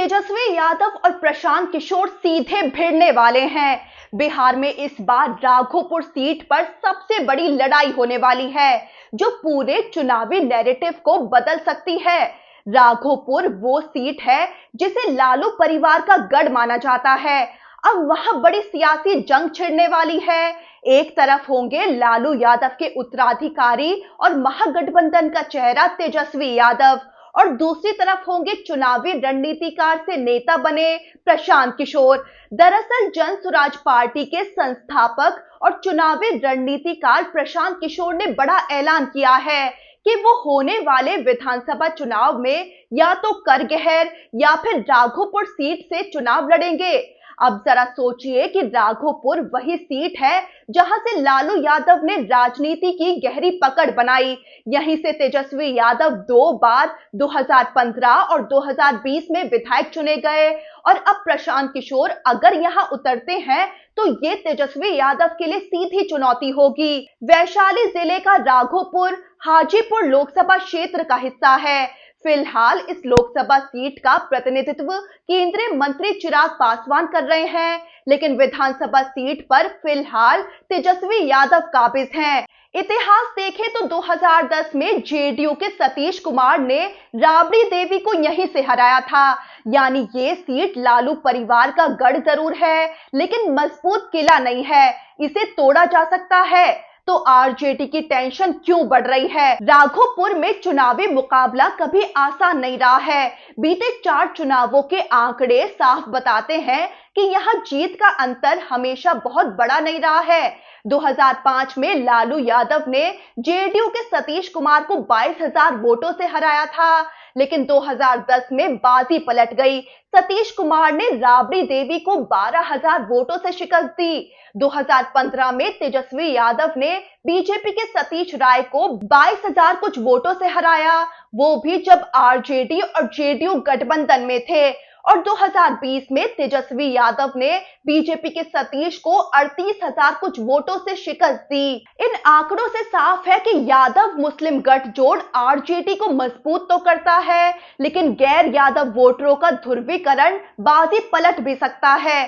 तेजस्वी यादव और प्रशांत किशोर सीधे भिड़ने वाले हैं। बिहार में इस बार राघोपुर सीट पर सबसे बड़ी लड़ाई होने वाली है, जो पूरे चुनावी नैरेटिव को बदल सकती है। राघोपुर वो सीट है जिसे लालू परिवार का गढ़ माना जाता है। अब वहां बड़ी सियासी जंग छिड़ने वाली है। एक तरफ होंगे लालू यादव के उत्तराधिकारी और महागठबंधन का चेहरा तेजस्वी यादव, और दूसरी तरफ होंगे चुनावी रणनीतिकार से नेता बने प्रशांत किशोर। दरअसल जन स्वराज पार्टी के संस्थापक और चुनावी रणनीतिकार प्रशांत किशोर ने बड़ा ऐलान किया है कि वो होने वाले विधानसभा चुनाव में या तो करगहर या फिर राघोपुर सीट से चुनाव लड़ेंगे। अब जरा सोचिए कि राघोपुर वही सीट है जहां से लालू यादव ने राजनीति की गहरी पकड़ बनाई। यहीं से तेजस्वी यादव 2 बार 2015 और 2020 में विधायक चुने गए, और अब प्रशांत किशोर अगर यहां उतरते हैं तो ये तेजस्वी यादव के लिए सीधी चुनौती होगी। वैशाली जिले का राघोपुर हाजीपुर लोकसभा क्षेत्र का हिस्सा है। फिलहाल इस लोकसभा सीट का प्रतिनिधित्व केंद्रीय मंत्री चिराग पासवान कर रहे हैं, लेकिन विधानसभा सीट पर फिलहाल तेजस्वी यादव काबिज हैं। इतिहास देखें तो 2010 में जेडीयू के सतीश कुमार ने राबड़ी देवी को यहीं से हराया था। यानी ये सीट लालू परिवार का गढ़ जरूर है, लेकिन मजबूत किला नहीं है, इसे तोड़ा जा सकता है। तो आरजेडी की टेंशन क्यों बढ़ रही है? राघोपुर में चुनावी मुकाबला कभी आसान नहीं रहा है। बीते 4 चुनावों के आंकड़े साफ बताते हैं कि यहां जीत का अंतर हमेशा बहुत बड़ा नहीं रहा है। 2005 में लालू यादव ने जेडीयू के सतीश कुमार को 22,000 वोटों से हराया था, लेकिन 2010 में बाजी पलट गई। सतीश कुमार ने राबड़ी देवी को 12,000 वोटों से शिकस्त दी। 2015 में तेजस्वी यादव ने बीजेपी के सतीश राय को 22,000 कुछ वोटों से हराया, वो भी जब आरजेडी और जेडीयू गठबंधन में थे। और 2020 में तेजस्वी यादव ने बीजेपी के सतीश को 38,000 कुछ वोटों से शिकस्त दी। इन आंकड़ों से साफ है कि यादव मुस्लिम गठजोड़ आरजेडी को मजबूत तो करता है, लेकिन गैर यादव वोटरों का ध्रुवीकरण बाजी पलट भी सकता है।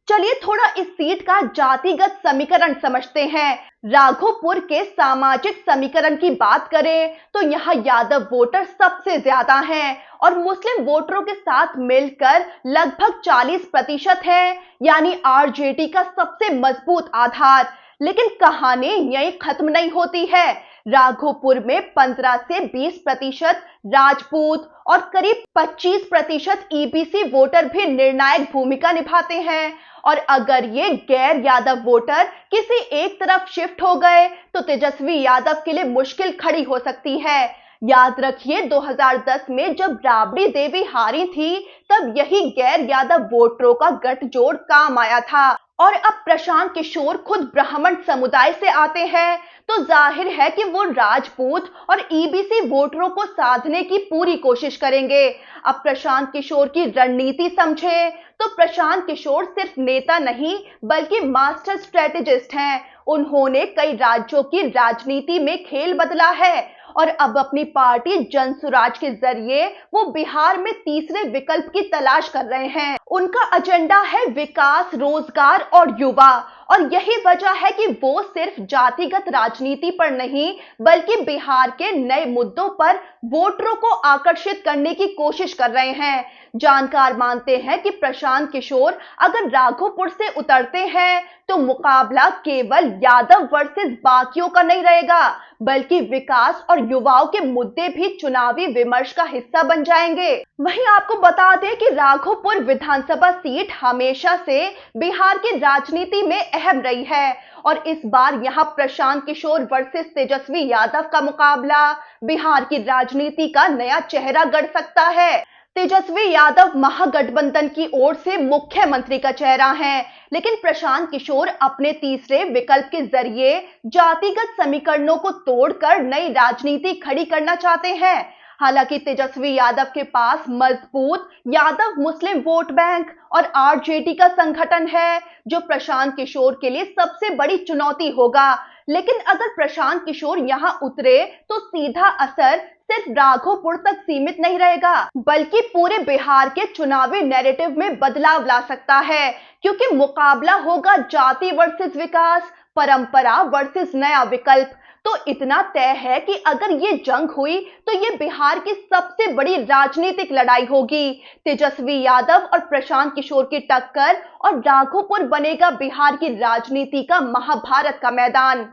चलिए थोड़ा इस सीट का जातिगत समीकरण समझते हैं। राघोपुर के सामाजिक समीकरण की बात करें तो यहाँ यादव वोटर सबसे ज्यादा हैं और मुस्लिम वोटरों के साथ मिलकर लगभग 40% है, यानी आरजेडी का सबसे मजबूत आधार। लेकिन कहानी यहीं खत्म नहीं होती है। राघोपुर में 15 से 20% राजपूत और करीब 25% ईबीसी वोटर भी निर्णायक भूमिका निभाते हैं, और अगर ये गैर यादव वोटर किसी एक तरफ शिफ्ट हो गए तो तेजस्वी यादव के लिए मुश्किल खड़ी हो सकती है। याद रखिए 2010 में जब राबड़ी देवी हारी थी, तब यही गैर यादव वोटरों का गठजोड़ काम आया था। और अब प्रशांत किशोर खुद ब्राह्मण समुदाय से आते हैं, तो जाहिर है कि वो राजपूत और ईबीसी वोटरों को साधने की पूरी कोशिश करेंगे। अब प्रशांत किशोर की रणनीति समझे तो प्रशांत किशोर सिर्फ नेता नहीं बल्कि मास्टर स्ट्रेटेजिस्ट हैं। उन्होंने कई राज्यों की राजनीति में खेल बदला है, और अब अपनी पार्टी जन स्वराज के जरिए वो बिहार में तीसरे विकल्प की तलाश कर रहे हैं। उनका एजेंडा है विकास, रोजगार और युवा, और यही वजह है कि वो सिर्फ जातिगत राजनीति पर नहीं बल्कि बिहार के नए मुद्दों पर वोटरों को आकर्षित करने की कोशिश कर रहे हैं। जानकार मानते हैं कि प्रशांत किशोर अगर राघोपुर से उतरते हैं तो मुकाबला केवल यादव वर्सेस बाकियों का नहीं रहेगा, बल्कि विकास और युवाओं के मुद्दे भी चुनावी विमर्श का हिस्सा बन जाएंगे। वहीं आपको बता दें कि राघोपुर विधानसभा सीट हमेशा से बिहार की राजनीति में अहम रही है, और इस बार यहां प्रशांत किशोर वर्सेस तेजस्वी यादव का मुकाबला बिहार की राजनीति का नया चेहरा गढ़ सकता है। तेजस्वी यादव महागठबंधन की ओर से मुख्यमंत्री का चेहरा हैं, लेकिन प्रशांत किशोर अपने तीसरे विकल्प के जरिए जातिगत समीकरणों को तोड़कर नई राजनीति खड़ी करना चाहते हैं। हालांकि तेजस्वी यादव के पास मजबूत यादव मुस्लिम वोट बैंक और आरजेडी का संगठन है, जो प्रशांत किशोर के लिए सबसे बड़ी चुनौती होगा। लेकिन अगर प्रशांत किशोर यहां उतरे तो सीधा असर सिर्फ राघोपुर तक सीमित नहीं रहेगा, बल्कि पूरे बिहार के चुनावी नैरेटिव में बदलाव ला सकता है, क्योंकि मुकाबला होगा जाति वर्सेस विकास, परंपरा वर्सेस नया विकल्प। तो इतना तय है कि अगर ये जंग हुई तो ये बिहार की सबसे बड़ी राजनीतिक लड़ाई होगी। तेजस्वी यादव और प्रशांत किशोर की टक्कर और राघोपुर बनेगा बिहार की राजनीति का महाभारत का मैदान।